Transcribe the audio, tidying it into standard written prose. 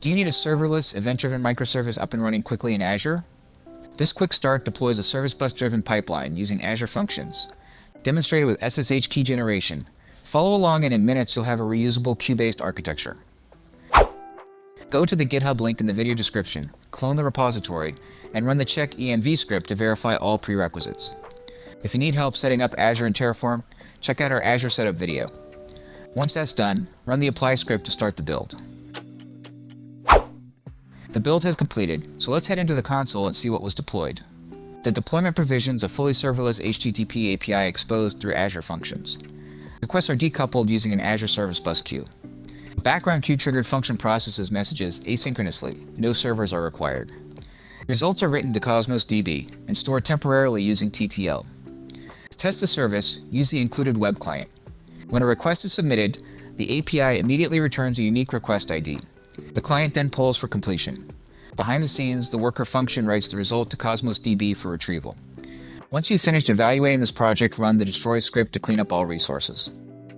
Do you need a serverless, event-driven microservice up and running quickly in Azure? This quick start deploys a service bus-driven pipeline using Azure Functions, demonstrated with SSH key generation. Follow along and in minutes you'll have a reusable queue-based architecture. Go to the GitHub link in the video description, clone the repository, and run the check env script to verify all prerequisites. If you need help setting up Azure and Terraform, check out our Azure setup video. Once that's done, run the apply script to start the build. The build has completed, so let's head into the console and see what was deployed. The deployment provisions a fully serverless HTTP API exposed through Azure Functions. Requests are decoupled using an Azure Service Bus queue. Background queue-triggered function processes messages asynchronously. No servers are required. Results are written to Cosmos DB and stored temporarily using TTL. To test the service, use the included web client. When a request is submitted, the API immediately returns a unique request ID. The client then polls for completion. Behind the scenes, the worker function writes the result to Cosmos DB for retrieval. Once you've finished evaluating this project, run the destroy script to clean up all resources.